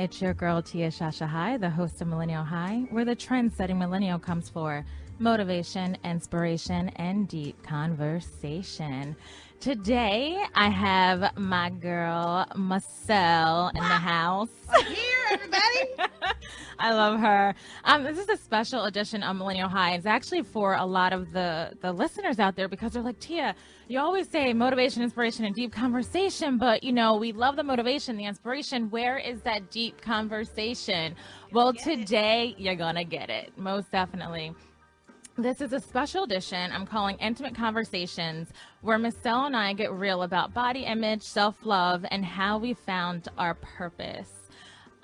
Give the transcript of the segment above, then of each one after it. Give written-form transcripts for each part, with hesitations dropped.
It's your girl, Tia Shasha High, the host of Millennial High, where the trend-setting millennial comes for motivation, inspiration, and deep conversation. Today, I have my girl, Moselle, in the house. I'm here, everybody. I love her. This is a special edition of Millennial High. It's actually for a lot of the listeners out there because they're like, Tia, you always say motivation, inspiration, and deep conversation, but, you know, we love the motivation, the inspiration. Where is that deep conversation? Well, today, you're going to get it, most definitely. This is a special edition I'm calling Intimate Conversations, where Moselle and I get real about body image, self-love, and how we found our purpose.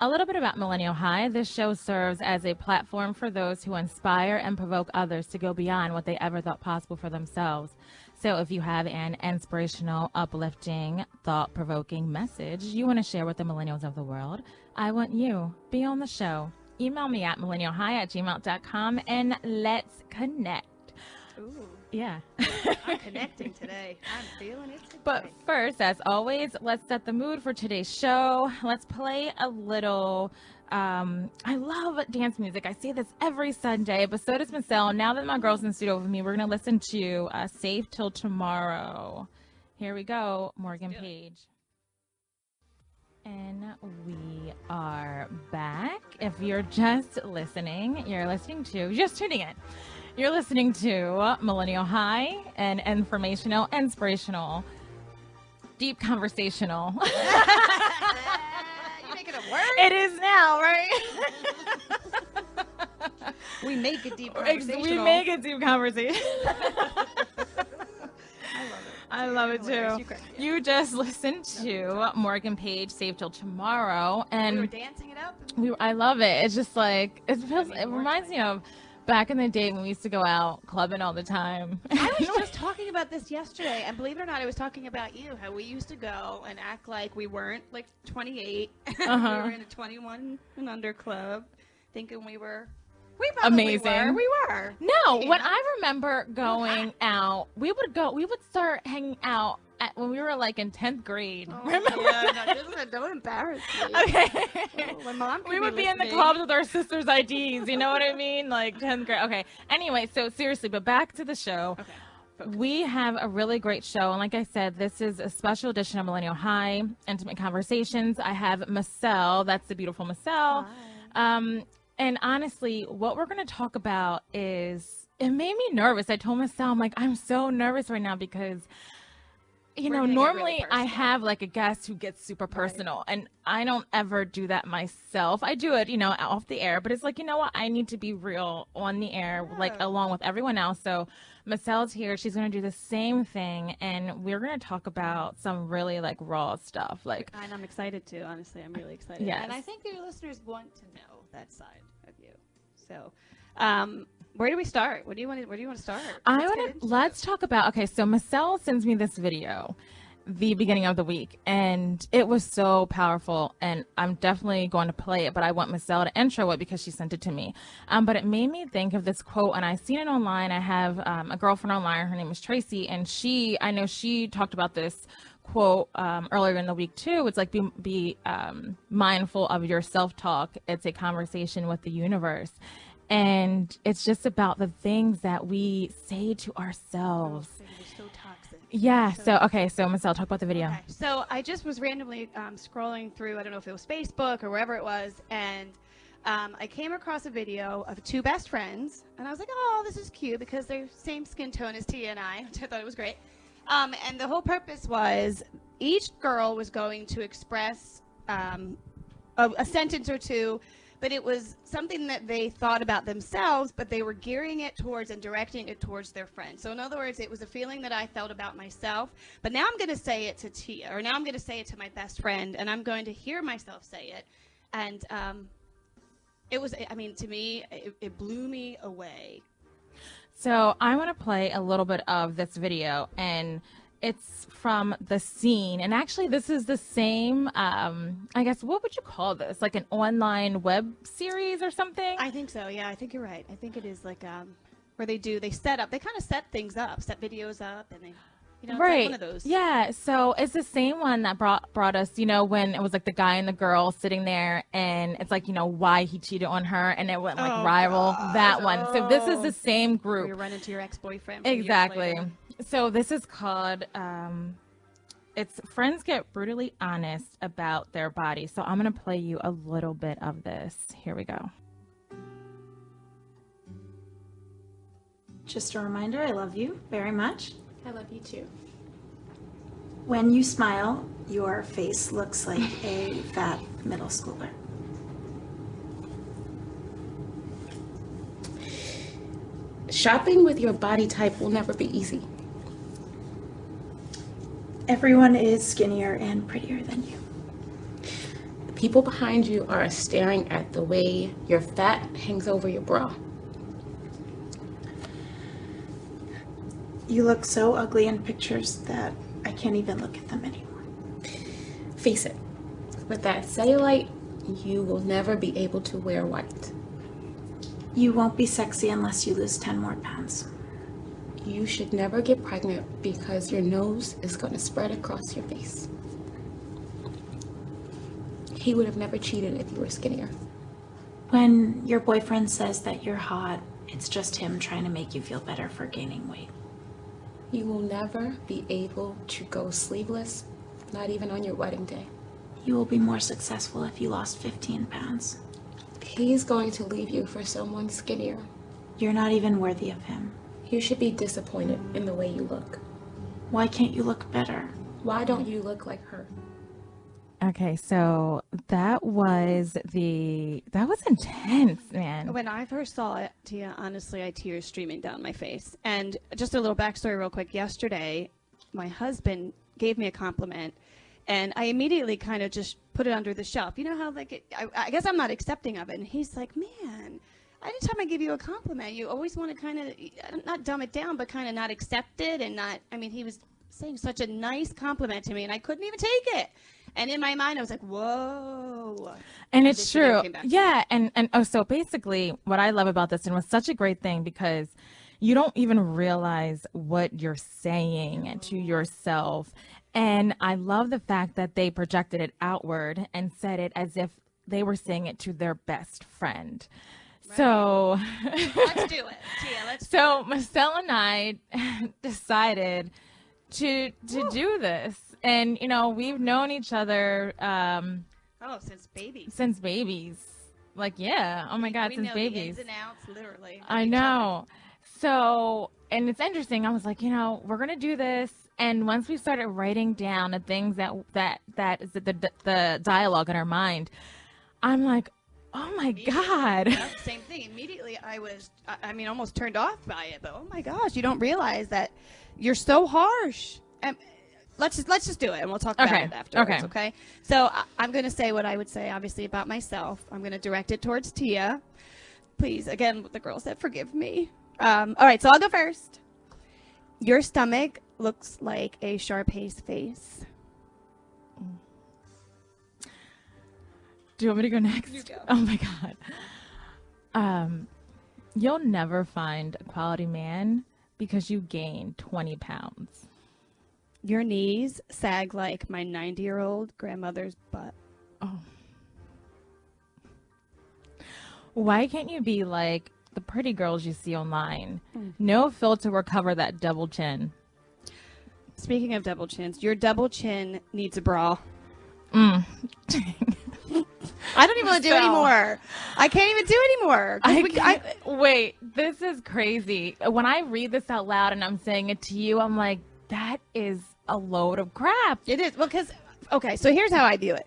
A little bit about Millennial High. This show serves as a platform for those who inspire and provoke others to go beyond what they ever thought possible for themselves. So if you have an inspirational, uplifting, thought-provoking message you want to share with the millennials of the world, I want you. Be on the show. Email me at millennialhigh@gmail.com and let's connect. Ooh. Yeah. I'm connecting today. I'm feeling it today. But first, as always, let's set the mood for today's show. Let's play a little, I love dance music. I say this every Sunday, but so does Moselle. Now that my girl's in the studio with me, we're going to listen to Safe Till Tomorrow. Here we go, Morgan Page. And we are back. If you're just listening, just tuning in. You're listening to Millennial High, and informational, inspirational, deep conversational. You making a word? It is now, right? We make a deep conversation. We make a deep conversation. I love it too. You just listened to Morgan Page, Save Till Tomorrow, and we were dancing it up. I love it. It's just like it reminds me of back in the day when we used to go out clubbing all the time. I was just talking about this yesterday, and believe it or not, I was talking about you, how we used to go and act like we weren't like 28. We were in a 21 and under club, thinking we probably amazing. We were. No, when I remember going out, we would start hanging out when we were like in 10th grade. Oh, remember? Yeah, no, don't embarrass me. Okay. Oh, my mom we would be in the clubs with our sisters' IDs. You know what I mean? Like 10th grade. Okay. Anyway, so seriously, but back to the show. Okay. Focus. We have a really great show. And like I said, this is a special edition of Millennial High, Intimate Conversations. I have Moselle. That's the beautiful Moselle. Hi. And honestly, what we're going to talk about it made me nervous. I told Moselle, I'm like, I'm so nervous right now because, you know, normally really I have like a guest who gets super personal, right, and I don't ever do that myself. I do it, you know, off the air, but it's like, you know what? I need to be real on the air, like along with everyone else. So Moselle's here. She's going to do the same thing, and we're going to talk about some really like raw stuff. Like, and I'm excited too. Honestly, I'm really excited. Yes. And I think your listeners want to know that side of you. So, where do we start? Where do you want to start? Let's talk about, okay, so Moselle sends me this video the beginning of the week, and it was so powerful, and I'm definitely going to play it, but I want Moselle to intro it because she sent it to me. But it made me think of this quote, and I seen it online. I have a girlfriend online. Her name is Tracy, and I know she talked about this quote earlier in the week too. It's like be mindful of your self-talk. It's a conversation with the universe. And it's just about the things that we say to ourselves. They're so toxic. Yeah. So Moselle, talk about the video. Okay. So I just was randomly scrolling through, I don't know if it was Facebook or wherever it was, and I came across a video of two best friends, and I was like, oh, this is cute because they're same skin tone as Tia and I, which I thought it was great. And the whole purpose was each girl was going to express a sentence or two, but it was something that they thought about themselves, but they were gearing it towards and directing it towards their friend. So in other words, it was a feeling that I felt about myself, but now I'm going to say it to Tia, or now I'm going to say it to my best friend, and I'm going to hear myself say it. And it was, I mean, to me, it blew me away. So I want to play a little bit of this video, and it's from The Scene. And actually, this is the same, I guess, what would you call this? Like an online web series or something? I think so, yeah. I think you're right. I think it is like where they kind of set things up, set videos up, and they, You know, it's Right. like one of those. Yeah. So it's the same one that brought us, when it was like the guy and the girl sitting there and it's like, why he cheated on her and it went like Oh, rival that gosh. one. So this is the same Or group. you run into your ex-boyfriend. years Exactly. later. So this is called it's friends get brutally honest about their body. So I'm going to play you a little bit of this. Here we go. Just a reminder, I love you very much. I love you too. When you smile, your face looks like a fat middle schooler. Shopping with your body type will never be easy. Everyone is skinnier and prettier than you. The people behind you are staring at the way your fat hangs over your bra. You look so ugly in pictures that I can't even look at them anymore. Face it, with that cellulite, you will never be able to wear white. You won't be sexy unless you lose 10 more pounds. You should never get pregnant because your nose is going to spread across your face. He would have never cheated if you were skinnier. When your boyfriend says that you're hot, it's just him trying to make you feel better for gaining weight. You will never be able to go sleeveless, not even on your wedding day. You will be more successful if you lost 15 pounds. He's going to leave you for someone skinnier. You're not even worthy of him. You should be disappointed in the way you look. Why can't you look better? Why don't you look like her? Okay, so that was intense, man. When I first saw it, Tia, honestly, I had tears streaming down my face. And just a little backstory real quick. Yesterday, my husband gave me a compliment, and I immediately kind of just put it under the shelf. You know how, like, I guess I'm not accepting of it. And he's like, man, anytime I give you a compliment, you always want to kind of, not dumb it down, but kind of not accept it and not, he was saying such a nice compliment to me, and I couldn't even take it. And in my mind, I was like, whoa. And it's true. Yeah. And so basically what I love about this, and it was such a great thing because you don't even realize what you're saying to yourself. And I love the fact that they projected it outward and said it as if they were saying it to their best friend. Right. So let's do it. Tia, let's do so it. Moselle and I decided to do this. And, we've known each other since babies. Since babies. Like, yeah. Oh, my God, we since know babies. The ins and outs, literally. I know. So, and it's interesting. I was like, we're going to do this. And once we started writing down the things that is the dialogue in our mind, I'm like, oh, my God. Yeah, same thing. Immediately, I was, almost turned off by it. But, oh, my gosh, you don't realize that you're so harsh. Let's just do it, and we'll talk about it afterwards, okay? So I'm going to say what I would say, obviously, about myself. I'm going to direct it towards Tia. Please, again, the girls that forgive me. All right, so I'll go first. Your stomach looks like a Sharpay's face. Do you want me to go next? You go. Oh, my God. You'll never find a quality man because you gain 20 pounds. Your knees sag like my 90-year-old grandmother's butt. Oh. Why can't you be like the pretty girls you see online? No filter will cover that double chin. Speaking of double chins, your double chin needs a bra. I don't even want to do anymore. I can't even do anymore. Wait, this is crazy. When I read this out loud and I'm saying it to you, I'm like, that is a load of crap. It is. Well, okay, so here's how I view it.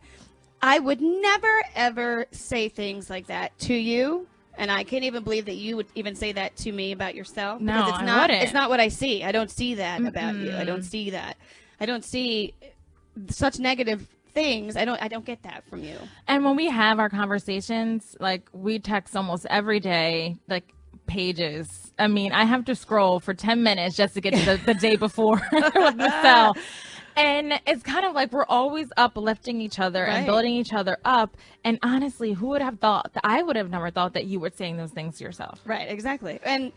I would never, ever say things like that to you, and I can't even believe that you would even say that to me about yourself. No, because I wouldn't. It's not what I see. I don't see that about you. I don't see that. I don't see such negative things. I don't get that from you. And when we have our conversations, like we text almost every day, like pages. I have to scroll for 10 minutes just to get to the day before with Moselle. And it's kind of like we're always uplifting each other and building each other up. And honestly, who would have thought that I would have never thought that you were saying those things to yourself? Right, exactly. And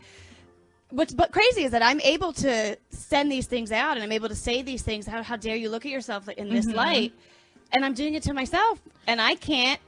what's but crazy is that I'm able to send these things out and I'm able to say these things. How dare you look at yourself in this light? And I'm doing it to myself. And I can't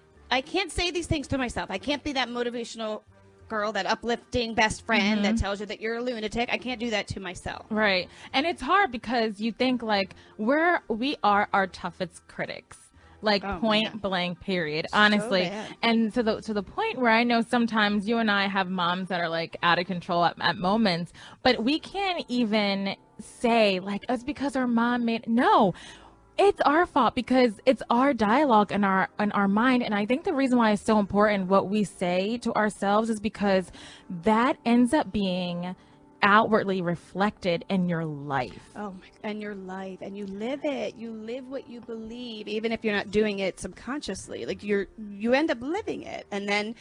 say these things to myself. I can't be that motivational girl, that uplifting best friend that tells you that you're a lunatic. I can't do that to myself. Right. And it's hard because you think like we are our toughest critics. Like point blank period, honestly. And to the point where I know sometimes you and I have moms that are like out of control at moments, but we can't even say like it's because our mom no. It's our fault because it's our dialogue in our mind. And I think the reason why it's so important what we say to ourselves is because that ends up being outwardly reflected in your life. And your life, and you live it. You live what you believe, even if you're not doing it subconsciously. Like you end up living it, and then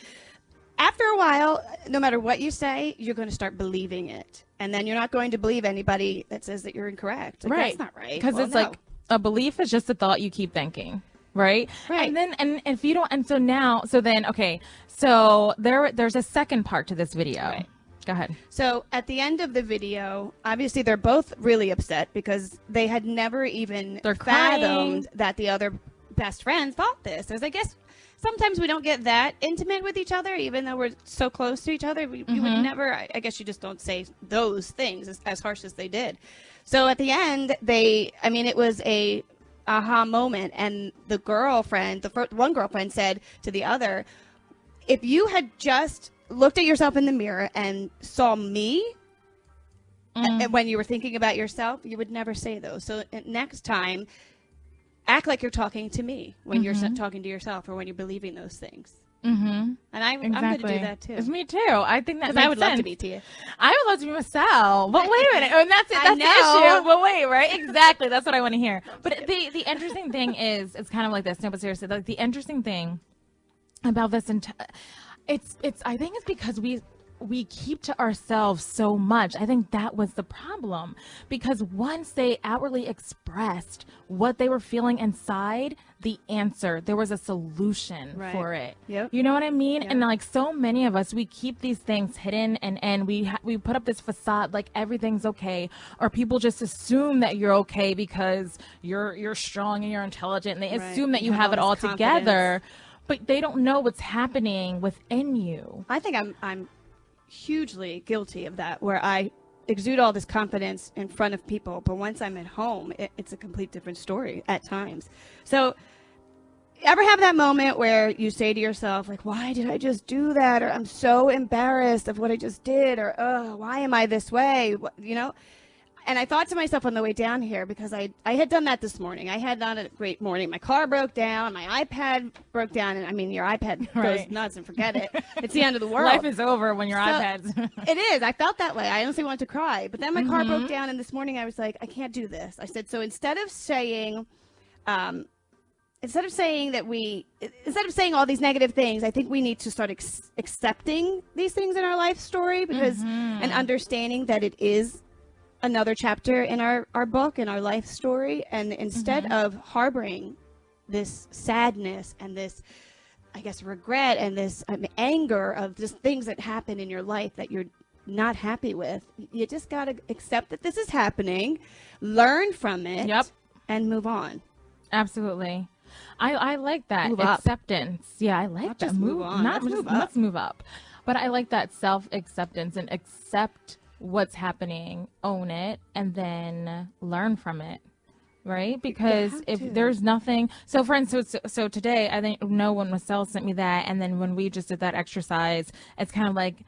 after a while, no matter what you say, you're going to start believing it, and then you're not going to believe anybody that says that you're incorrect. Like, that's not right. Because it's like a belief is just a thought you keep thinking. Right. And then, and if you don't, and so now, so then, okay, so there's a second part to this video. Right. Go ahead. So at the end of the video, obviously they're both really upset because they had never even fathomed that the other best friend thought this. As I guess sometimes we don't get that intimate with each other, even though we're so close to each other. You would never, I guess you just don't say those things as harsh as they did. So at the end, it was a aha moment. And the girlfriend, one girlfriend said to the other, if you had just looked at yourself in the mirror and saw me and when you were thinking about yourself, you would never say those. So next time, act like you're talking to me when you're talking to yourself or when you're believing those things. And I'm going to do that too. It's me too. I think that makes I would sense. love to be Tia. I would love to be Moselle. But wait a minute. And that's it. That's the issue. But wait, right? Exactly. That's what I want to hear. But the interesting thing is, it's kind of like this. No, but seriously, like the interesting thing about this I think it's because we keep to ourselves so much. I think that was the problem, because once they outwardly expressed what they were feeling inside, there was a solution for it. Yep. You know what I mean? And like so many of us, we keep these things hidden and we put up this facade like everything's okay, or people just assume that you're okay because you're strong and you're intelligent, and they assume that you have it all together. But they don't know what's happening within you. I think I'm hugely guilty of that, where I exude all this confidence in front of people, but once I'm at home, it's a complete different story at times. So ever have that moment where you say to yourself, like, why did I just do that? Or I'm so embarrassed of what I just did. Or, oh, why am I this way? You know? And I thought to myself on the way down here, because I had done that this morning. I had not a great morning. My car broke down. My iPad broke down. And I mean, your iPad goes nuts and forget it. It's the end of the world. Life is over when your iPad's. It is. I felt that way. I honestly wanted to cry. But then my car broke down. And this morning I was like, I can't do this. I said, so instead of saying all these negative things, I think we need to start accepting these things in our life story, because and understanding that it is another chapter in our book, in our life story. And instead of harboring this sadness and this, I guess, regret and this anger of just things that happen in your life that you're not happy with, you just got to accept that this is happening, learn from it, and move on. Absolutely. I like that. Move acceptance. Up. Yeah, I like not that. Just move on. Let's move up. But I like that self-acceptance and accept what's happening, own it, and then learn from it, right? Because if there's nothing, so for instance, so today, I think when Moselle sent me that, and then when we just did that exercise, it's kind of like,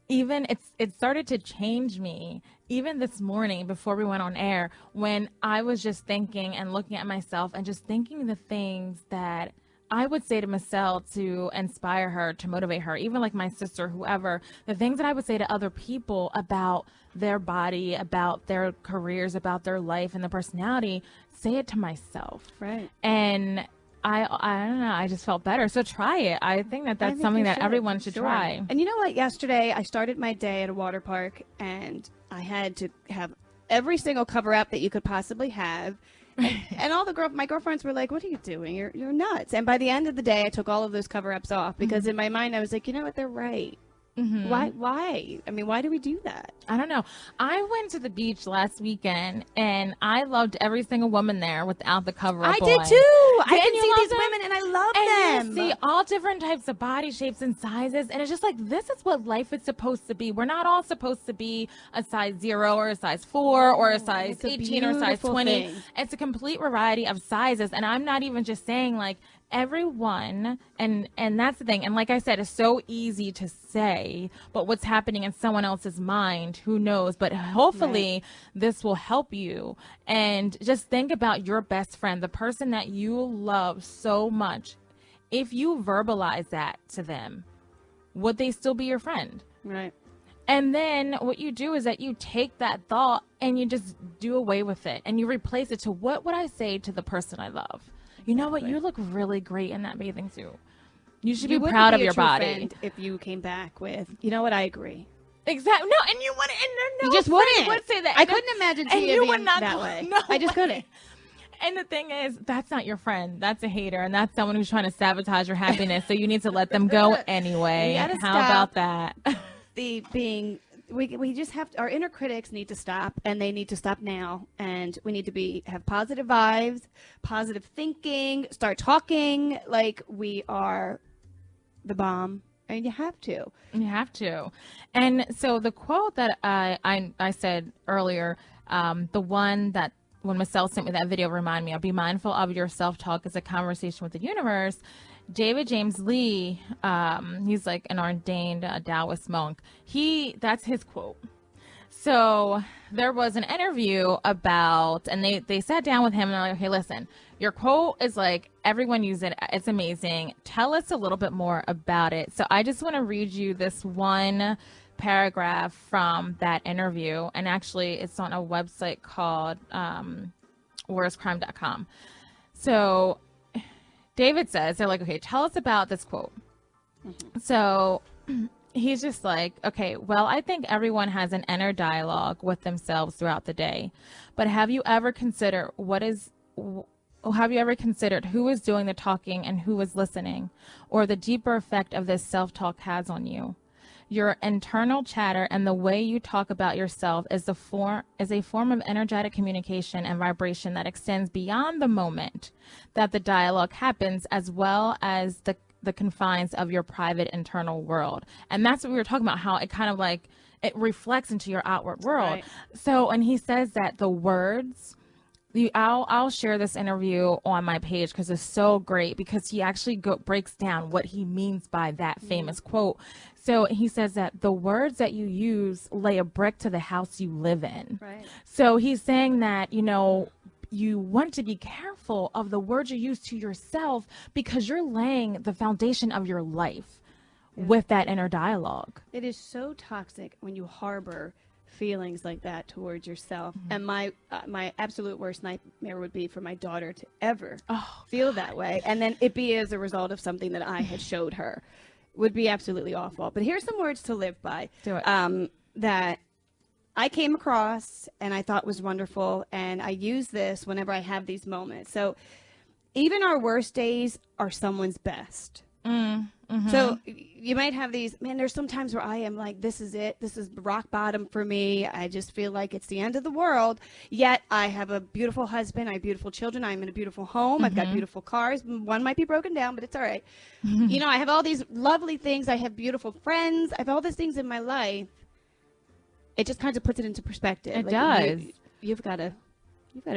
even it started to change me, even this morning before we went on air, when I was just thinking and looking at myself and just thinking the things that I would say to Moselle to inspire her, to motivate her, even like my sister, whoever, the things that I would say to other people about their body, about their careers, about their life and their personality, say it to myself. Right. And I don't know, I just felt better. So try it. I think that's something that everyone should try. And you know what? Yesterday, I started my day at a water park, and I had to have every single cover up that you could possibly have. And all my girlfriends were like, what are you doing? You're nuts. And by the end of the day, I took all of those cover-ups off, because in my mind, I was like, you know what? They're right. Why? I mean, why do we do that? I don't know. I went to the beach last weekend and I loved every single woman there without the cover up I did on. too. I Didn't can you see love these them? women and I love And them. you see all different types of body shapes and sizes. And it's just like, this is what life is supposed to be. We're not all supposed to be a size 0 or a size 4 or a size it's a 18 or size beautiful 20. thing. It's a complete variety of sizes. And I'm not even just saying like everyone. And that's the thing. And like I said, it's so easy to say, but what's happening in someone else's mind, who knows? But hopefully this will help you. And just think about your best friend, the person that you love so much. If you verbalize that to them, would they still be your friend? Right. And then what you do is that you take that thought and you just do away with it and you replace it to, what would I say to the person I love? You know what? You look really great in that bathing suit. You should be wouldn't proud be of a your true body. friend if you came back with, you know what, I agree. Exactly. No, and you wouldn't. And no You just friend wouldn't. would say that. I And couldn't imagine and Tia you being would not that go- way. No I just way. couldn't. And the thing is, that's not your friend. That's a hater, and that's someone who's trying to sabotage your happiness. So you need to let them go anyway. You gotta How stop. about that? We just have to, our inner critics need to stop, and they need to stop now, and we need to have positive vibes, positive thinking, start talking like we are the bomb, and you have to. You have to. And so the quote that I said earlier, the one that when Moselle sent me that video, remind me of, be mindful of your self-talk as a conversation with the universe. David James Lee, he's like an ordained Taoist monk. That's his quote. So there was an interview about, and they sat down with him and they're like, okay, listen, your quote is like, everyone use it. It's amazing. Tell us a little bit more about it. So I just want to read you this one paragraph from that interview. And actually it's on a website called worstcrime.com. So David says, they're like, okay, tell us about this quote. So he's just like, okay, well, I think everyone has an inner dialogue with themselves throughout the day. But have you ever considered who is doing the talking and who is listening, or the deeper effect of this self-talk has on you? Your internal chatter and the way you talk about yourself is a form of energetic communication and vibration that extends beyond the moment that the dialogue happens, as well as the confines of your private internal world. And that's what we were talking about, how it kind of like it reflects into your outward world. Right. So, and he says that the words, I'll share this interview on my page because it's so great, because he actually breaks down what he means by that famous quote. So he says that the words that you use lay a brick to the house you live in. Right. So he's saying that, you want to be careful of the words you use to yourself, because you're laying the foundation of your life with that inner dialogue. It is so toxic when you harbor feelings like that towards yourself. And my absolute worst nightmare would be for my daughter to ever feel that way, and then it be as a result of something that I had showed her. Would be absolutely awful. But here's some words to live by. Do it. That I came across and I thought was wonderful, and I use this whenever I have these moments. So even our worst days are someone's best. So you might have these, man, there's some times where I am like, this is it. This is rock bottom for me. I just feel like it's the end of the world. Yet I have a beautiful husband. I have beautiful children. I'm in a beautiful home. I've got beautiful cars. One might be broken down, but it's all right. I have all these lovely things. I have beautiful friends. I have all these things in my life. It just kind of puts it into perspective. It does. You've got to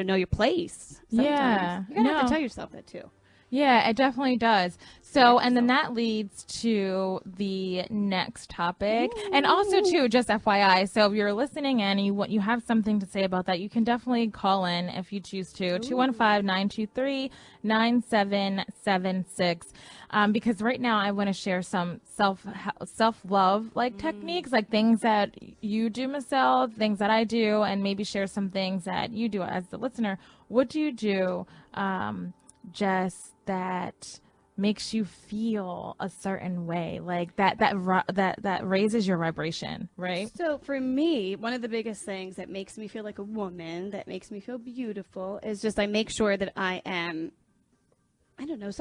know your place. Sometimes. Yeah. You gotta have to tell yourself that too. Yeah, it definitely does. So, and then that leads to the next topic. And also, too, just FYI, so if you're listening and you have something to say about that, you can definitely call in if you choose to, 215-923-9776. Because right now I want to share some self-love techniques, like things that you do, Moselle, things that I do, and maybe share some things that you do as the listener. What do you do just that makes you feel a certain way, like that raises your vibration, right? So for me, one of the biggest things that makes me feel like a woman, that makes me feel beautiful, is just I make sure that I am I don't know,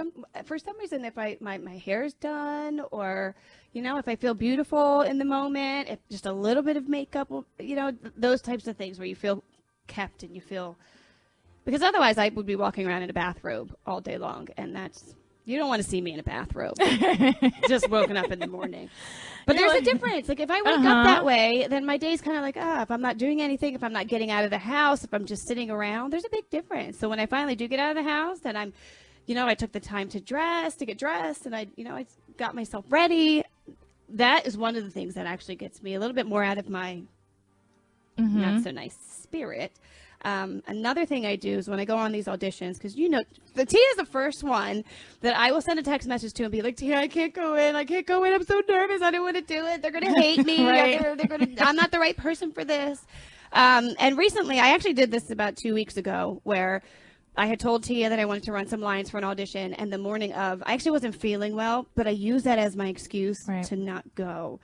for some reason, if my hair's done, or, you know, if I feel beautiful in the moment, if just a little bit of makeup, you know, those types of things where you feel kept and you feel, because otherwise I would be walking around in a bathrobe all day long, and you don't want to see me in a bathrobe, just woken up in the morning. But there's a difference. Like, if I wake up that way, then my day's kind of like, if I'm not doing anything, if I'm not getting out of the house, if I'm just sitting around, there's a big difference. So when I finally do get out of the house, then I'm, you know, I took the time to get dressed, and I got myself ready. That is one of the things that actually gets me a little bit more out of my not so nice spirit. Another thing I do is when I go on these auditions, because, you know, Tia is the first one that I will send a text message to and be like, Tia, I can't go in. I'm so nervous. I don't want to do it. They're going to hate me. Right. I'm not the right person for this. And recently, I actually did this about 2 weeks ago, where I had told Tia that I wanted to run some lines for an audition, and the morning of, I actually wasn't feeling well, but I used that as my excuse to not go.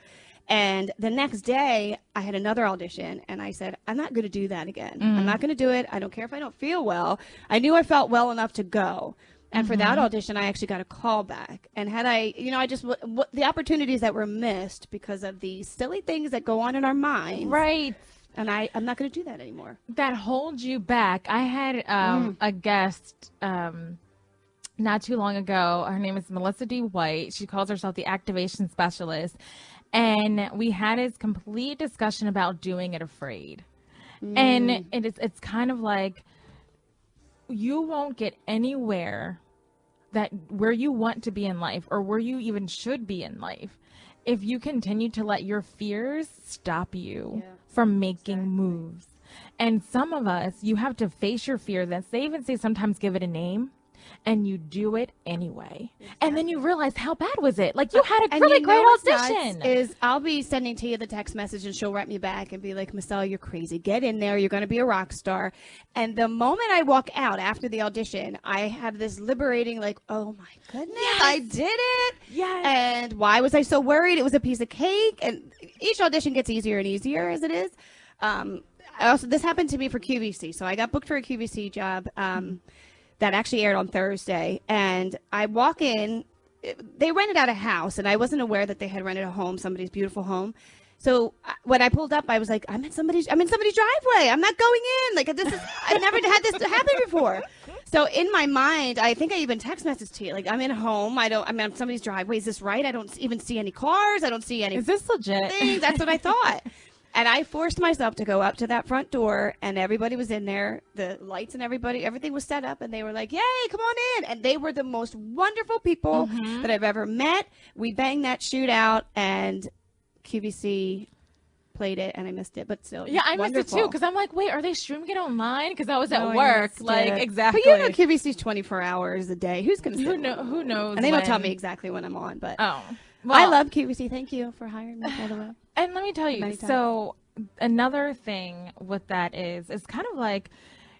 And the next day, I had another audition, and I said, I'm not going to do that again. I'm not going to do it. I don't care if I don't feel well. I knew I felt well enough to go. And for that audition, I actually got a call back. And had I, you know, I just, the opportunities that were missed because of the silly things that go on in our minds. Right. And I'm not going to do that anymore. That holds you back. I had a guest not too long ago. Her name is Melissa D. White. She calls herself the activation specialist. And we had a complete discussion about doing it afraid. And it's kind of like, you won't get anywhere where you want to be in life, or where you even should be in life, if you continue to let your fears stop you from making moves. And some of us, you have to face your fear. They even say sometimes give it a name. And you do it anyway. And then you realize, how bad was it? Like, you had a really great audition. I'll be sending Tia the text message, and she'll write me back and be like, Moselle, you're crazy. Get in there. You're going to be a rock star. And the moment I walk out after the audition, I have this liberating, like, oh my goodness, I did it. Yes. And why was I so worried? It was a piece of cake. And each audition gets easier and easier as it is. This happened to me for QVC. So I got booked for a QVC job. That actually aired on Thursday, and I walk in. They rented out a house, and I wasn't aware that they had rented a home, somebody's beautiful home. So when I pulled up, I was like, I'm in somebody's driveway. I'm not going in. Like, I've never had this happen before. So in my mind, I think I even text messaged to you, like, I'm in a home. I'm in somebody's driveway. Is this right? I don't even see any cars. I don't see any. Is this legit? Things. That's what I thought. And I forced myself to go up to that front door, and everybody was in there, the lights and everything was set up, and they were like, yay, come on in. And they were the most wonderful people that I've ever met. We banged that shootout, and QVC played it, and I missed it, but still. Yeah, I missed it too, because I'm like, wait, are they streaming it online? Because I was at No, I work. missed Like, it. exactly. But you know, QVC's 24 hours a day. Who's going to Who knows? And they don't tell me exactly when I'm on, but Oh. I love QVC. Thank you for hiring me, by the way. And let me tell you, so another thing with that is kind of like,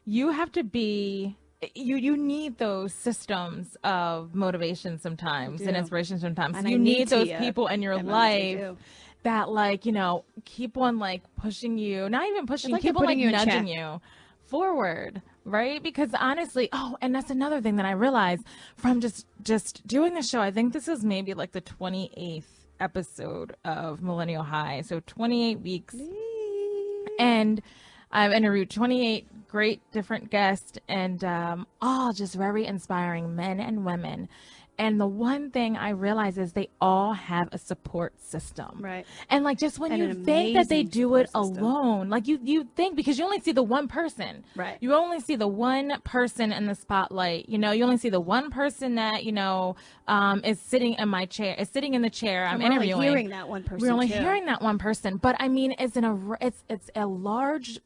you have to be, you need those systems of motivation sometimes and inspiration sometimes. And you I need those Tia. people in your life that, like, you know, keep on like pushing you, not even pushing, like keep on like putting you in nudging check. you forward. Right? Because honestly, and that's another thing that I realized from just doing the show. I think this is maybe like the 28th episode of Millennial High. So 28 weeks. And I've interviewed 28 great different guests, and all just very inspiring men and women. And the one thing I realize is they all have a support system. Right. And like, just when And you an think that they amazing do it support system. alone, like you think, because you only see the one person. Right. You only see the one person in the spotlight. You know, you only see the one person that, you know, is sitting in my chair, is sitting in the chair I'm interviewing. Only hearing that one person. We're only too. hearing that one person. But I mean, it's a large,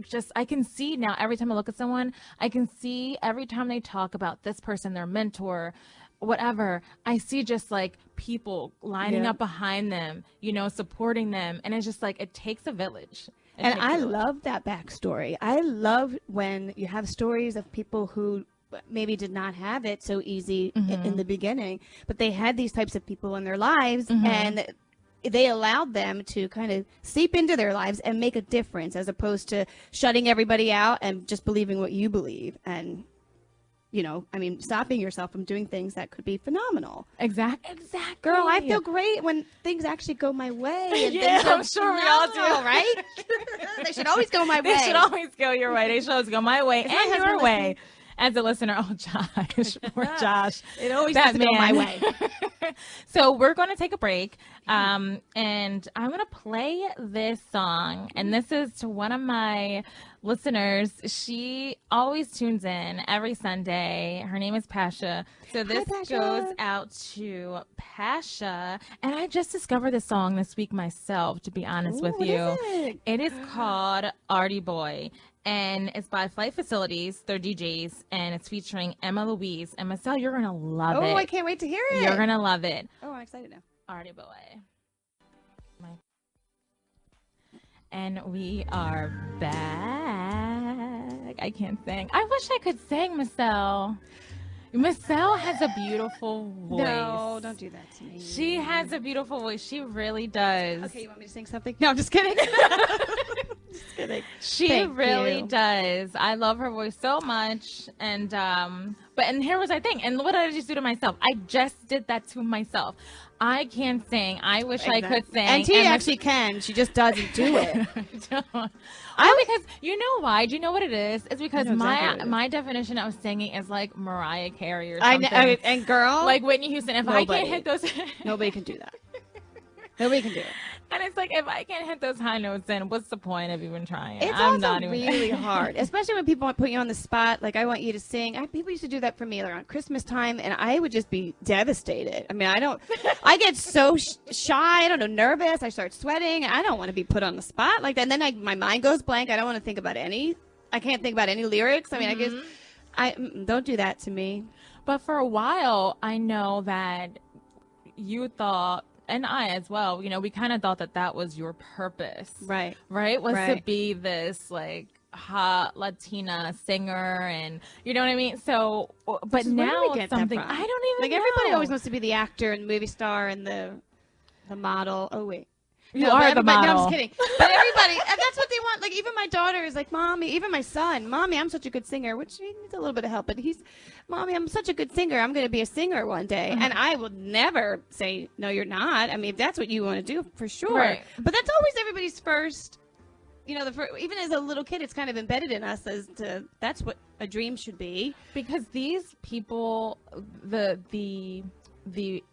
just, I can see now every time I look at someone, I can see every time they talk about this person, their mentor, whatever, I see just like people lining up behind them, you know, supporting them. And it's just like, it takes a village. And I love that backstory. I love when you have stories of people who maybe did not have it so easy in the beginning, but they had these types of people in their lives, and they allowed them to kind of seep into their lives and make a difference, as opposed to shutting everybody out and just believing what you believe. And stopping yourself from doing things that could be phenomenal. Exactly. Girl, I feel great when things actually go my way. And Yeah, things are I'm sure we all do. phenomenal, right? They should always go my way. They should always go your way. They should always go my way Is my and your husband way. listening? As a listener, oh, Josh, poor Josh. It always That has to go my man. way. So we're going to take a break, and I'm going to play this song, and this is to one of my listeners. She always tunes in every Sunday. Her name is Pasha. So this Pasha. goes out to Pasha, and I just discovered this song this week myself, to be honest with What you. is it? It is called Artie Boy. And it's by Flight Facilities. They're DJs, and it's featuring Emma Louise. And Moselle, you're gonna love it. Oh, I can't wait to hear it. You're gonna love it. Oh, I'm excited now. Artie Boy. And we are back. I can't sing. I wish I could sing, Moselle. Moselle has a beautiful voice. No, don't do that to me. She has a beautiful voice. She really does. Okay, you want me to sing something? No, I'm just kidding. Just kidding. She Thank really you. does. I love her voice so much. And here was my thing. And what did I just do to myself? I just did that to myself. I can't sing. I wish I could sing. And Tia actually can. She just doesn't do it. Because you know why? Do you know what it is? It's because I know exactly what it is. my definition of singing is like Mariah Carey or I something. know, and girl, like Whitney Houston. If I Nobody. can't hit those, nobody can do that. Nobody can do it. and it's like if I can't hit those high notes, then what's the point of even trying? It's I'm also not even really hard, especially when people put you on the spot. Like, I want you to sing. People used to do that for me around Christmas time, and I would just be devastated. I mean, I get so shy. I don't know, nervous. I start sweating. I don't want to be put on the spot like that. And then my mind goes blank. I don't want to think about I can't think about any lyrics. I mean, don't do that to me. But for a while, I know that you thought, and I as well, we kind of thought that was your purpose. Right. Right? Was to Right. be this like hot Latina singer, and you know what I mean? So, but Where do now we it's get that something, from? I don't even know. Everybody always wants to be the actor and movie star and the model. Oh, wait. You No, are but the everybody- No, model. I'm just kidding. But everybody, and that's what they want. Like, even my daughter is like, Mommy, even my son, Mommy, I'm such a good singer, which he needs a little bit of help, but Mommy, I'm such a good singer. I'm going to be a singer one day. And I will never say, no, you're not. I mean, if that's what you want to do, for sure. Right. But that's always everybody's first, even as a little kid, it's kind of embedded in us that's what a dream should be. Because these people, the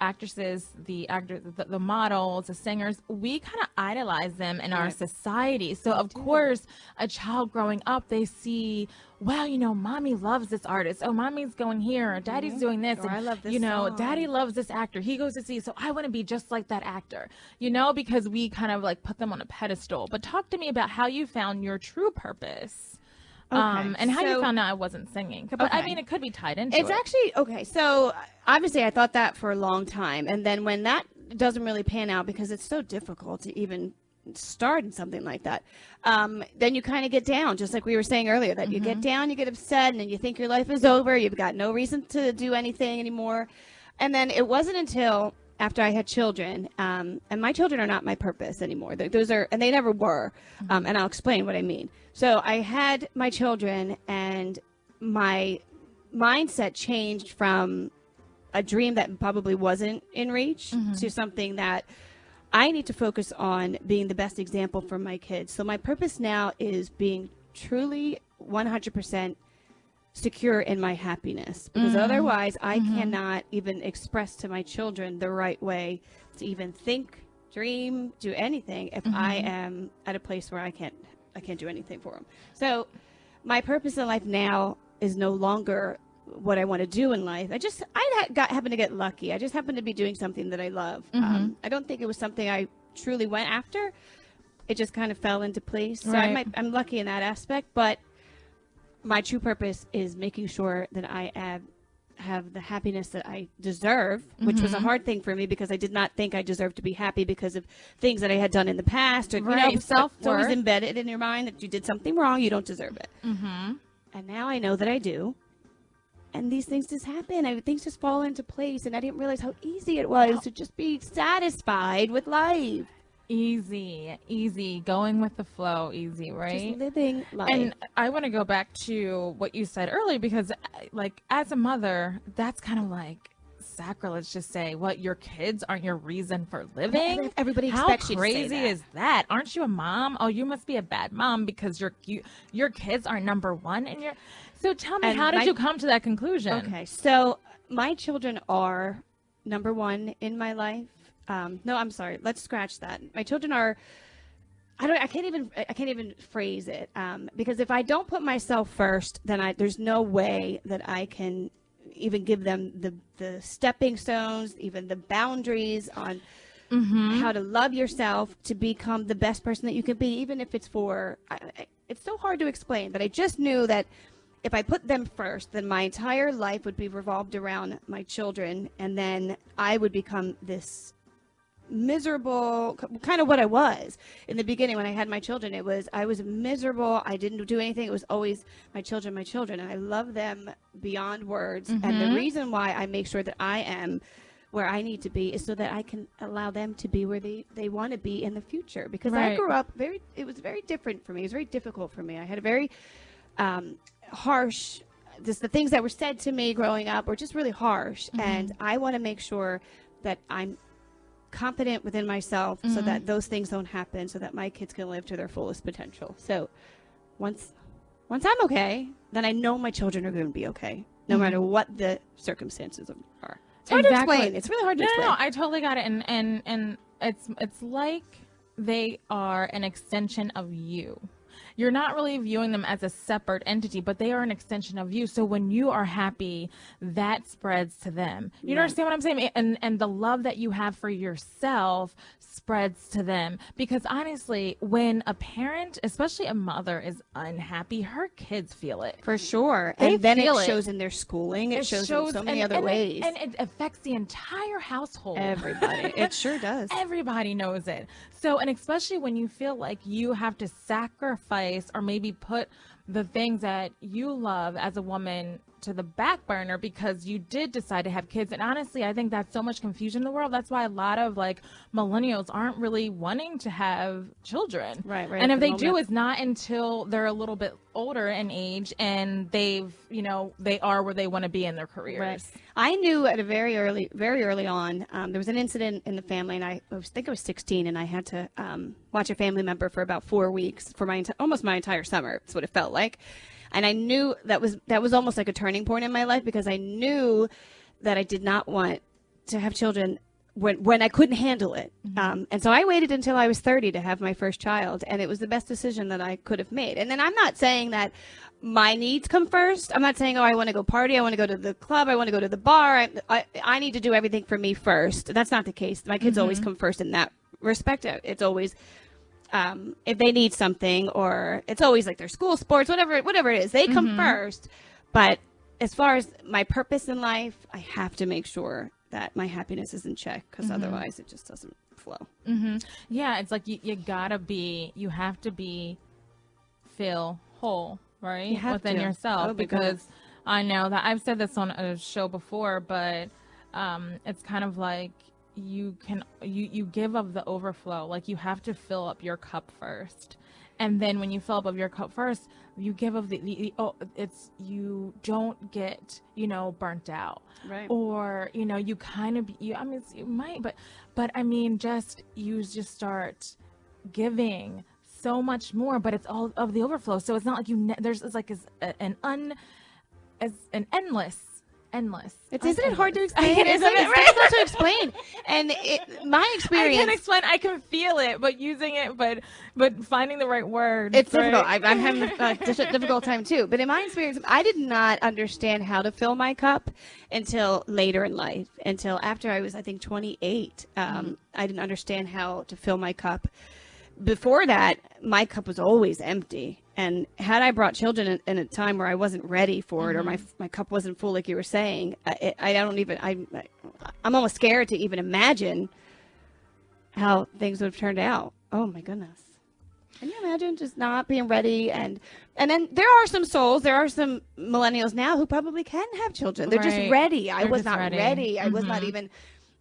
actresses, the actors, the models, the singers, we kind of idolize them in our society. So of course, a child growing up, they see, wow, Mommy loves this artist. Oh, Mommy's going here, or Daddy's doing this. Or and, I love this song. Daddy loves this actor. He goes to see, so I want to be just like that actor, because we kind of like put them on a pedestal. But talk to me about how you found your true purpose. And how you found out I wasn't singing. But I mean, it could be tied into It's it. actually, okay, so obviously I thought that for a long time. And then when that doesn't really pan out because it's so difficult to even start in something like that, then you kind of get down, just like we were saying earlier, that you get down, you get upset, and then you think your life is over. You've got no reason to do anything anymore. And then it wasn't until after I had children, and my children are not my purpose anymore. Those are, and they never were. And I'll explain what I mean. So I had my children, and my mindset changed from a dream that probably wasn't in reach to something that I need to focus on being the best example for my kids. So my purpose now is being truly 100% secure in my happiness, because otherwise I cannot even express to my children the right way to even think, dream, do anything if I am at a place where I can't do anything for them. So my purpose in life now is no longer what I want to do in life. I happened to get lucky. I just happened to be doing something that I love. I don't think it was something I truly went after. It just kind of fell into place. So Right. I'm lucky in that aspect, but my true purpose is making sure that I have the happiness that I deserve, which was a hard thing for me because I did not think I deserved to be happy because of things that I had done in the past. Or, Right, it's always self-worth. embedded in your mind that you did something wrong, you don't deserve it. And now I know that I do. And these things just happen. Things just fall into place. And I didn't realize how easy it was to just be satisfied with life. Easy, going with the flow, easy, right? Just living life. And I want to go back to what you said earlier because, like, as a mother, that's kind of like sacrilege to say, what, your kids aren't your reason for living? Everybody How expects you to say crazy that. is that? Aren't you a mom? Oh, you must be a bad mom because your kids are number one in your. So tell me, And how did my- you come to that conclusion? Okay, so my children are number one in my life. No, I'm sorry. Let's scratch that. My children are. I can't even phrase it. Because if I don't put myself first, then there's no way that I can even give them the stepping stones, even the boundaries on how to love yourself to become the best person that you can be, even if it's it's so hard to explain, but I just knew that if I put them first, then my entire life would be revolved around my children, and then I would become this miserable, kind of what I was in the beginning when I had my children. I was miserable. I didn't do anything. It was always my children, and I love them beyond words. And the reason why I make sure that I am where I need to be is so that I can allow them to be where they want to be in the future. Because I grew up it was very different for me. It was very difficult for me. I had a very harsh, just the things that were said to me growing up were just really harsh. And I want to make sure that I'm confident within myself so that those things don't happen, so that my kids can live to their fullest potential. So once I'm okay, then I know my children are going to be okay, no matter what the circumstances are. It's hard to explain. It's really hard to explain. No, I totally got it. And it's like they are an extension of you. You're not really viewing them as a separate entity, but they are an extension of you. So when you are happy, that spreads to them. You understand what I'm saying? And the love that you have for yourself spreads to them. Because honestly, when a parent, especially a mother, is unhappy, her kids feel it. For sure. They And then feel it it. shows in their schooling. It shows in so many other ways. And it affects the entire household. Everybody. It sure does. Everybody knows it. So, and especially when you feel like you have to sacrifice or maybe put the things that you love as a woman to the back burner because you did decide to have kids. And honestly, I think that's so much confusion in the world. That's why a lot of like millennials aren't really wanting to have children. Right. And if at the they do, moment. it's not until they're a little bit older in age and they've, they are where they want to be in their careers. Right. I knew at a very early on, there was an incident in the family, and I think I was 16, and I had to watch a family member for about 4 weeks for almost my entire summer. That's what it felt like. And I knew that was almost like a turning point in my life, because I knew that I did not want to have children when I couldn't handle it. And so I waited until I was 30 to have my first child, and it was the best decision that I could have made. And then I'm not saying that my needs come first. I'm not saying, oh, I want to go party, I want to go to the club, I want to go to the bar. I need to do everything for me first. That's not the case. My kids always come first in that respect. It's always if they need something, or it's always like their school sports, whatever it is, they come first. But as far as my purpose in life, I have to make sure that my happiness is in check, because otherwise it just doesn't flow. Yeah, it's like you have to feel whole, right? You have within to. yourself, Oh, because I know that I've said this on a show before, but it's kind of like you give of the overflow. Like, you have to fill up your cup first, and then when you fill up of your cup first, you give of you don't get burnt out, Right. or you kind of you might, but I mean, you just start giving so much more, but it's all of the overflow. So it's not like an endless. Isn't it hard to explain? Isn't it It's right? difficult to explain. And my I experience. can't explain. I can feel it, but using it, but finding the right word. It's difficult. I'm having a difficult time too. But in my experience, I did not understand how to fill my cup until later in life. Until after I was, I think, 28. I didn't understand how to fill my cup. Before that, my cup was always empty. And had I brought children in a time where I wasn't ready for it, or my cup wasn't full, like you were saying, I'm almost scared to even imagine how things would have turned out. Oh my goodness. Can you imagine just not being ready? And then there are some millennials now who probably can have children. They're just Right. ready. I They're was just not ready. ready. I was not even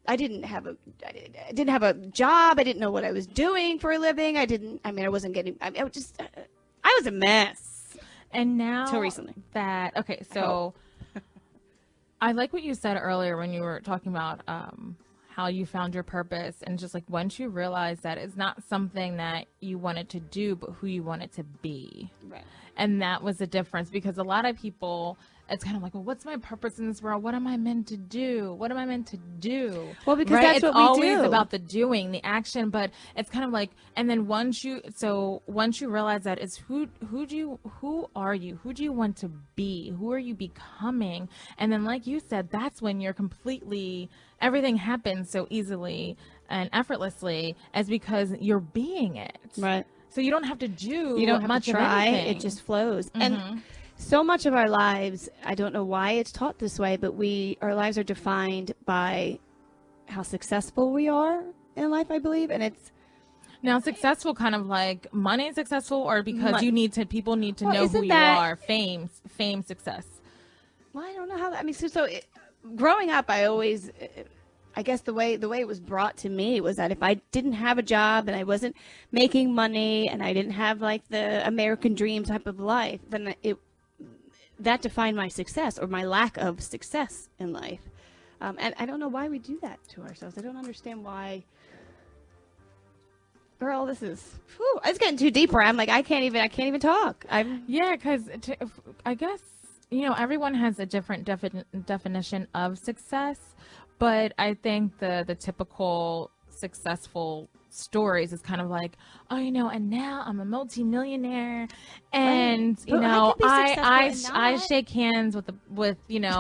I didn't have a job. I didn't know what I was doing for a living. I wasn't getting, I was a mess. And now Till recently. So I like what you said earlier when you were talking about how you found your purpose, and just like once you realize that it's not something that you wanted to do, but who you wanted to be. Right. And that was the difference, because a lot of people, it's kind of like, well, what's my purpose in this world? What am I meant to do? What am I meant to do? Well, because that's what we do. It's always about the doing, the action, but it's kind of like, and then once you realize that, it's who are you? Who do you want to be? Who are you becoming? And then, like you said, that's when you're completely, everything happens so easily and effortlessly, as because you're being it. Right. So you don't have to do You don't have much to try. of anything. It just flows. And so much of our lives, I don't know why it's taught this way, but our lives are defined by how successful we are in life, I believe. And it's now successful, kind of like money successful, or because people need to know who you are, fame success. Well, I don't know how that, I mean, growing up, I guess the way it was brought to me was that if I didn't have a job and I wasn't making money and I didn't have like the American dream type of life, then that defined my success or my lack of success in life. And I don't know why we do that to ourselves. I don't understand why. Girl, it's getting too deep where I'm like, I can't even talk. Because I guess, everyone has a different definition of success. But I think the typical successful stories is kind of like, and now I'm a multimillionaire, and I shake hands with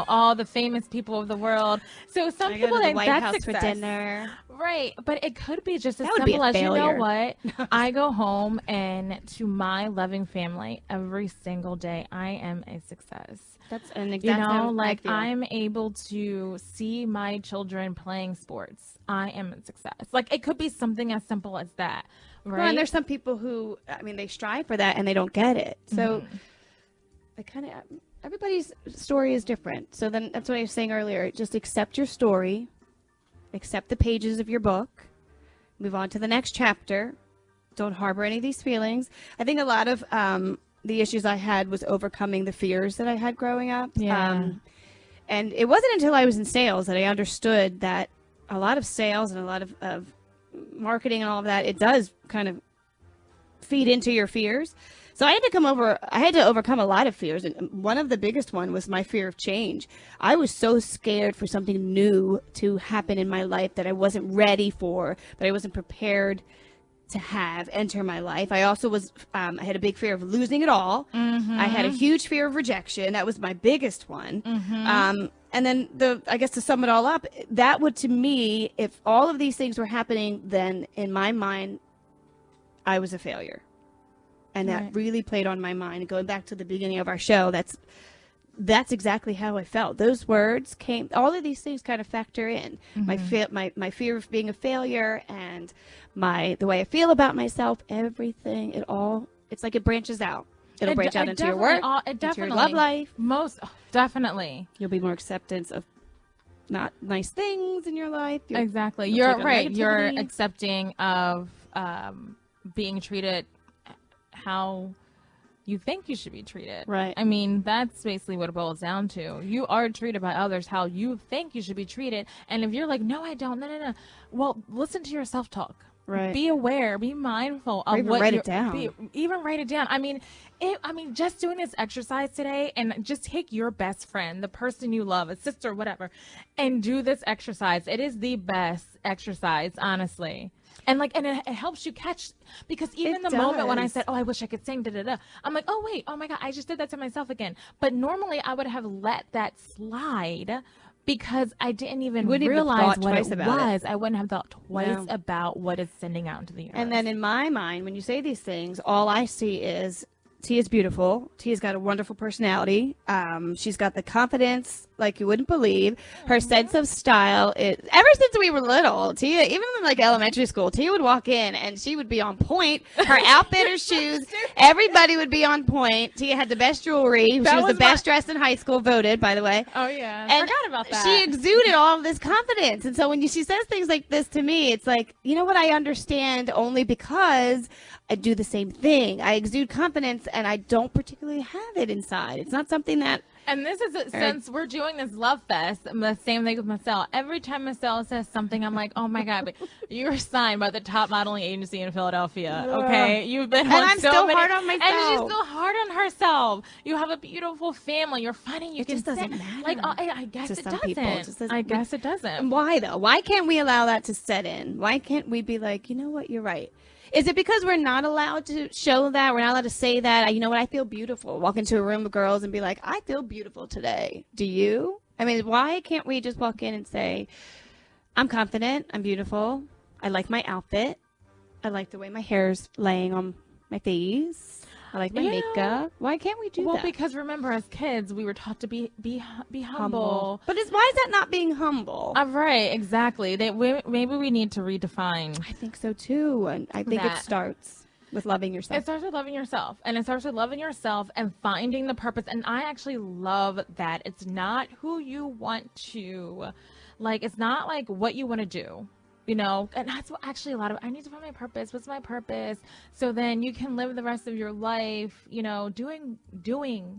all the famous people of the world. So some I people go to the think White that's House success. for dinner. Right, but it could be just as That would be simple a as, you know failure. what, I go home and to my loving family every single day, I am a success. That's how I feel. I'm able to see my children playing sports. I am a success. Like, it could be something as simple as that, right? Well, and there's some people who, they strive for that and they don't get it. So everybody's story is different. So then that's what I was saying earlier. Just accept your story, accept the pages of your book, move on to the next chapter. Don't harbor any of these feelings. I think a lot of the issues I had was overcoming the fears that I had growing up. Yeah. And it wasn't until I was in sales that I understood that a lot of sales and a lot of marketing and all of that, it does kind of feed into your fears. So I had to overcome a lot of fears. And one of the biggest one was my fear of change. I was so scared for something new to happen in my life that I wasn't ready for, that I wasn't prepared to have enter my life. I also was, I had a big fear of losing it all. I had a huge fear of rejection. That was my biggest one. And then I guess to sum it all up, that would, to me, if all of these things were happening, then in my mind, I was a failure. And that really played on my mind. And going back to the beginning of our show, that's exactly how I felt. Those words came, all of these things kind of factor in. My fear of being a failure and the way I feel about myself, everything, it's like it branches out. It'll branch out into your work, into your love life. Definitely. You'll be more acceptance of not nice things in your life. Exactly. You're right. You're accepting of being treated how you think you should be treated. Right. I mean, that's basically what it boils down to. You are treated by others how you think you should be treated. And if you're like, no, I don't, no. Well, listen to your self-talk. Right. Be aware, be mindful of even what write it down. Even write it down. I mean, just doing this exercise today, and just take your best friend, the person you love, a sister, whatever, and do this exercise. It is the best exercise, honestly. And it helps you catch, because even the moment when I said, oh, I wish I could sing, I'm like, oh, wait, oh my God, I just did that to myself again. But normally I would have let that slide because I didn't even realize what it was. I wouldn't have thought twice about what it's sending out into the universe. And then in my mind, when you say these things, all I see is Tia's beautiful. Tia's got a wonderful personality. She's got the confidence like you wouldn't believe. Her sense of style is, ever since we were little, Tia, even in like elementary school, Tia would walk in and she would be on point. Her outfit, her shoes, everybody would be on point. Tia had the best jewelry. She was the best dressed in high school, voted, by the way. Oh, yeah. And forgot about that. she exuded all of this confidence. And so when she says things like this to me, it's like, you know what, I understand only because I do the same thing. I exude confidence and I don't particularly have it inside. It's not something that. And this is since we're doing this love fest, the same thing with Moselle. Every time Moselle says something, I'm like, oh my God, but you're signed by the top modeling agency in Philadelphia. Okay, you've been and on I'm so still many, hard on myself. and she's still hard on herself. You have a beautiful family. You're funny. You It can just doesn't sing. matter. Like I guess To it some doesn't. people, it just doesn't. I guess it doesn't. Why though? Why can't we allow that to set in? Why can't we be like, you know what, you're right? Is it because we're not allowed to show that? We're not allowed to say that? You know what? I feel beautiful. Walk into a room of girls and be like, I feel beautiful today. Do you? I mean, why can't we just walk in and say, I'm confident. I'm beautiful. I like my outfit. I like the way my hair's laying on my face. I like my makeup. Why can't we do that? Well, because remember, as kids, we were taught to be humble. But why is that not being humble? Right, exactly. Maybe we need to redefine. I think so too. And I think it starts with loving yourself. It starts with loving yourself. And it starts with loving yourself and finding the purpose. And I actually love that. It's not who you want to, like, it's not like what you want to do. You know, and that's what actually a lot of, I need to find my purpose. What's my purpose? So then you can live the rest of your life, you know, doing. Sitting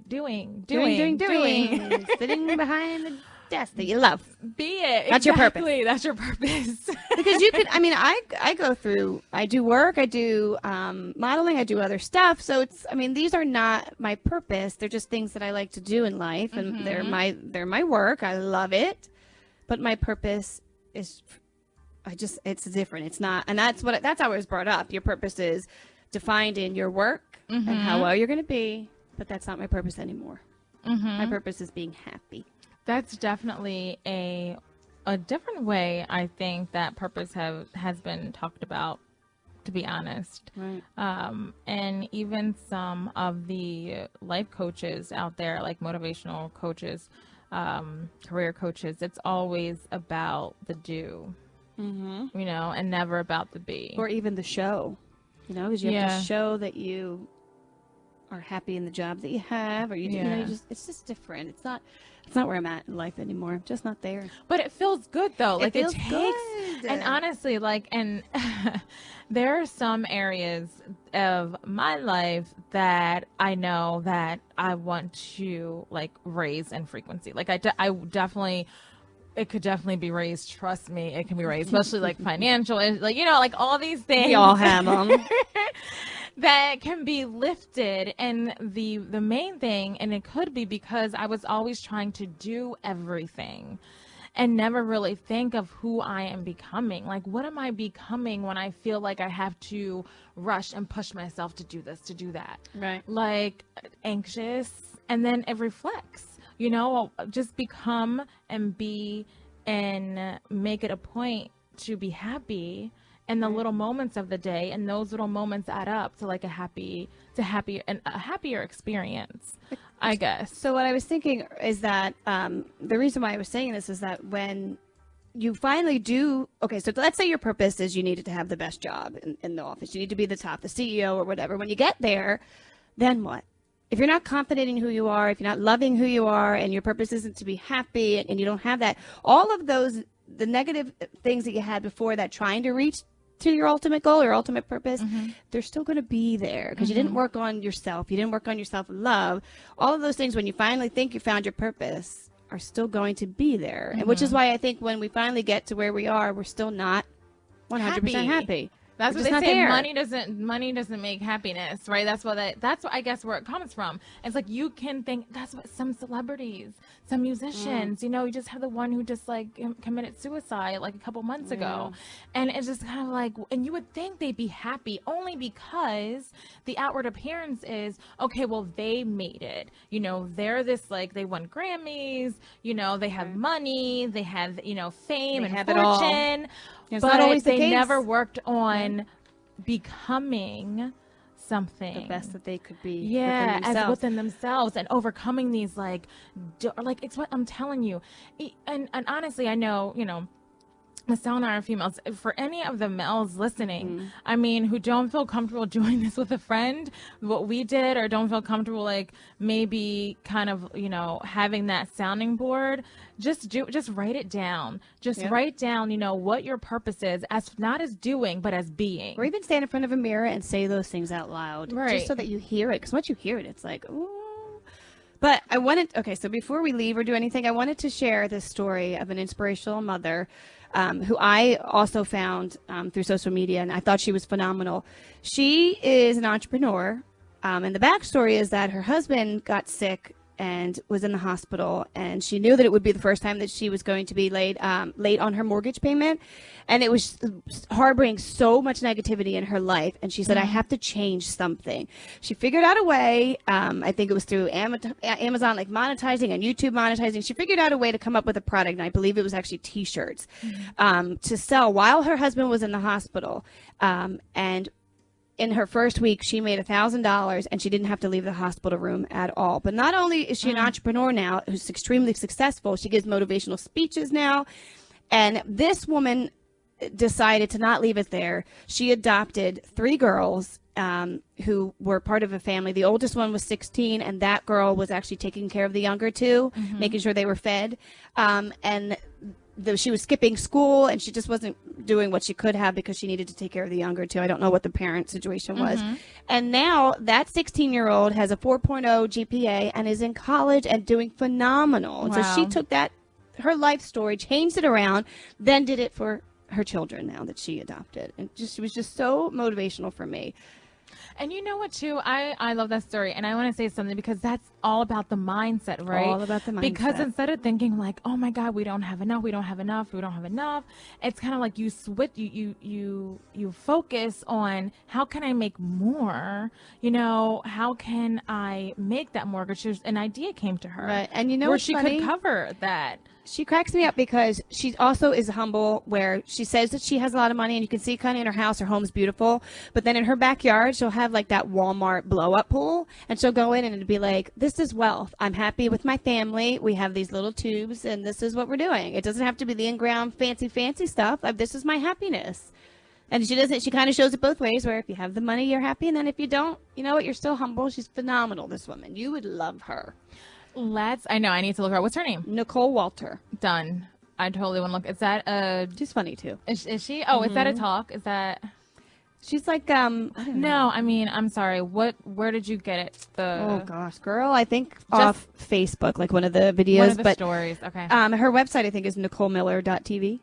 behind the desk that you love. Be it. That's your purpose. That's your purpose. Because you could, I mean, I go through, I do work, I do modeling, I do other stuff. So it's, I mean, these are not my purpose. They're just things that I like to do in life. And they're my work. I love it. But my purpose is, it's different. It's not, and that's how it was brought up. Your purpose is defined in your work and how well you're going to be, but that's not my purpose anymore. My purpose is being happy. That's definitely a different way, I think, that purpose has been talked about, to be honest. Right. And even some of the life coaches out there, like motivational coaches, career coaches, it's always about the do. You know, and never about the be. Or even the show, you know, because you have to show that you are happy in the job that you have, or you know, it's just different. It's not where I'm at in life anymore. I'm just not there. But it feels good though. Like feels it takes, good. and honestly, like, and there are some areas of my life that I know that I want to like raise in frequency. Like I definitely. It could definitely be raised. Trust me, it can be raised, especially like financial, like, you know, like all these things. We all have them. That can be lifted. And the main thing, and it could be because I was always trying to do everything and never really think of who I am becoming. Like, what am I becoming when I feel like I have to rush and push myself to do this, to do that? Right. Like anxious, and then it reflects. You know, just become and be and make it a point to be happy in the little moments of the day, and those little moments add up to like a happier experience, I guess. So what I was thinking is that the reason why I was saying this is that when you finally do, okay, so let's say your purpose is you needed to have the best job in the office. You need to be the top, the CEO or whatever. When you get there, then what? If you're not confident in who you are, if you're not loving who you are, and your purpose isn't to be happy, and you don't have that, all of those, the negative things that you had before that, trying to reach to your ultimate goal, your ultimate purpose, they're still going to be there because you didn't work on yourself. You didn't work on your self-love. All of those things, when you finally think you found your purpose, are still going to be there. And which is why I think when we finally get to where we are, we're still not 100% happy. That's We're what just they say. not there. Money doesn't make happiness, right? That's what I guess where it comes from. It's like you can think that's what some celebrities, some musicians, you know, you just have the one who just like committed suicide like a couple months ago, and it's just kind of like, and you would think they'd be happy only because the outward appearance is okay. Well, they made it. You know, they're this like they won Grammys. You know, they have money. They have fame They and have it all. fortune. It's But not always the they case. never worked on becoming something the best that they could be yeah within themselves. as within themselves and overcoming these like it's what I'm telling you. And honestly, I know, Moselle and I are females. For any of the males listening, I mean, who don't feel comfortable doing this with a friend, what we did, or don't feel comfortable, like maybe kind of, having that sounding board, just write it down. Just write down, what your purpose is, as not as doing, but as being. Or even stand in front of a mirror and say those things out loud, just so that you hear it. Because once you hear it, it's like, ooh. But so before we leave or do anything, I wanted to share this story of an inspirational mother who I also found through social media, and I thought she was phenomenal. She is an entrepreneur, and the backstory is that her husband got sick and was in the hospital, and she knew that it would be the first time that she was going to be late on her mortgage payment, and it was harboring so much negativity in her life, and she said, I have to change something. She figured out a way, I think it was through Amazon, like monetizing and YouTube monetizing. She figured out a way to come up with a product, and I believe it was actually t-shirts, to sell while her husband was in the hospital, and in her first week, she made $1,000, and she didn't have to leave the hospital room at all. But not only is she an entrepreneur now who's extremely successful, she gives motivational speeches now. And this woman decided to not leave it there. She adopted 3 girls who were part of a family. The oldest one was 16, and that girl was actually taking care of the younger 2, making sure they were fed. And she was skipping school, and she just wasn't doing what she could have because she needed to take care of the younger 2. I don't know what the parent situation was. And now that 16-year-old has a 4.0 GPA and is in college and doing phenomenal. And so she took her life story, changed it around, then did it for her children now that she adopted. And it was just so motivational for me. And you know what, too? I love that story. And I want to say something, because that's all about the mindset, right? All about the mindset. Because instead of thinking like, oh my God, we don't have enough, it's kind of like you switch, you focus on how can I make more? How can I make that mortgage? An idea came to her. Right. And where she could cover that. She cracks me up because she also is humble, where she says that she has a lot of money, and you can see kind of in her house, her home's beautiful. But then in her backyard, she'll have like that Walmart blow-up pool, and she'll go in and it'll be like, this is wealth. I'm happy with my family. We have these little tubes, and this is what we're doing. It doesn't have to be the in-ground fancy stuff. This is my happiness. And she kind of shows it both ways, where if you have the money, you're happy. And then if you don't, you know what? You're still humble. She's phenomenal, this woman. You would love her. I know, I need to look her up. What's her name? Nicole Walter. Done. I totally want to look. Is that she's funny too. Is she? Oh, is that a talk? Is that? She's like, I don't know. No, I mean, I'm sorry. Where did you get it? Oh gosh, girl, I think off Facebook, like one of the videos. One of the stories, okay. Her website, I think, is NicoleMiller.tv. Okay. You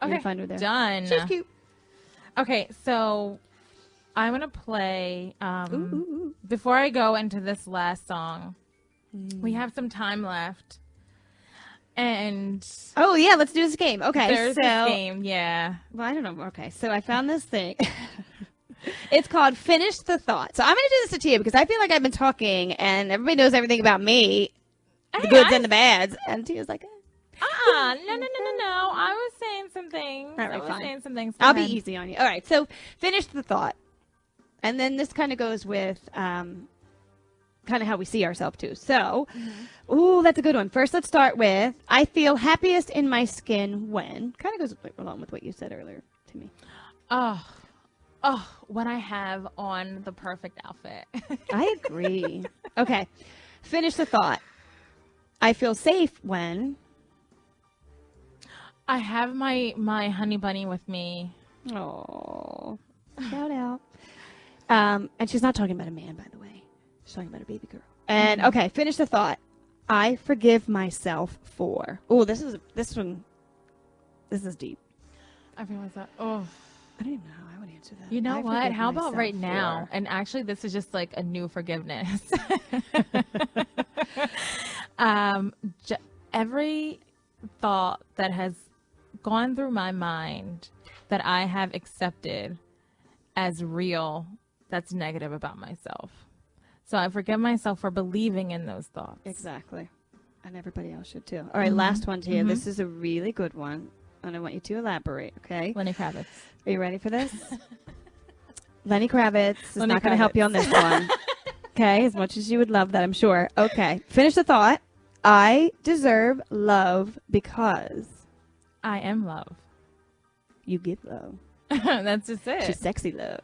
can find her there. Done. She's cute. Okay, so I'm going to play, before I go into this last song, we have some time left. And oh yeah, let's do this game. Okay, there's this game, yeah. Well, I don't know. Okay, so I found this thing. It's called Finish the Thought. So I'm going to do this to Tia because I feel like I've been talking and everybody knows everything about me, the goods and the bads, and Tia's like, no. I was saying some things. All right, I was fine. saying some things. I'll be easy on you. All right, so finish the thought, and then this kind of goes with kind of how we see ourselves too. So, ooh, that's a good one. First, let's start with I feel happiest in my skin when. Kind of goes along with what you said earlier to me. Oh, when I have on the perfect outfit. I agree. Okay, finish the thought. I feel safe when I have my honey bunny with me. Oh, shout out. And she's not talking about a man, by the way. She's talking about a baby girl. And okay, finish the thought. I forgive myself for. Oh, this is deep. I realize that. Oh, I don't even know how I would answer that. You know what? How about right now? And actually, this is just like a new forgiveness. Every thought that has gone through my mind that I have accepted as real, that's negative about myself. So I forgive myself for believing in those thoughts. Exactly. And everybody else should too. All right, last one, Tia. This is a really good one. And I want you to elaborate, okay? Lenny Kravitz. Are you ready for this? Lenny Kravitz is not going to help you on this one. Okay, as much as you would love that, I'm sure. Okay, finish the thought. I deserve love because I am love. you give love. That's just it. She's sexy love.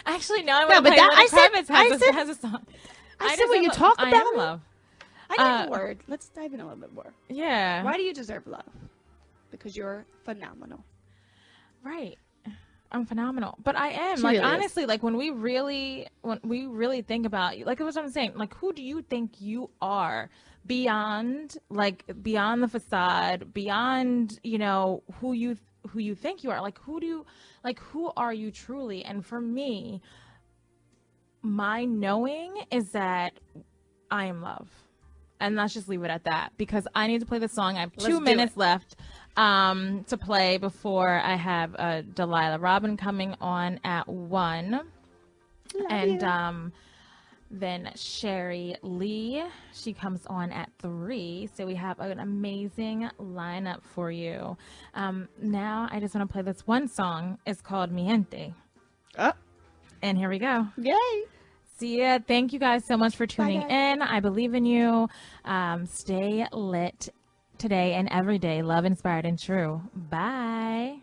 Actually, no, I No, want but to play that- Lenny Kravitz has a song. I said when you talk I about am it. love. I need a word. Let's dive in a little bit more. Yeah. Why do you deserve love? Because you're phenomenal. Right. I'm phenomenal. But I am. She Like, really is. honestly, like when we really think about you, like what I'm saying, like who do you think you are beyond the facade, beyond, who you think you are? Like who are you truly? And for me, my knowing is that I am love. And let's just leave it at that because I need to play the song. I have 2 minutes left to play before I have Delilah Robin coming on at 1. Then Sherry Lee, she comes on at 3. So we have an amazing lineup for you. Now I just want to play this one song. It's called Miente. Oh. And here we go. Yay. See ya. Thank you guys so much for tuning in. I believe in you. Stay lit today and every day. Love, inspired, and true. Bye.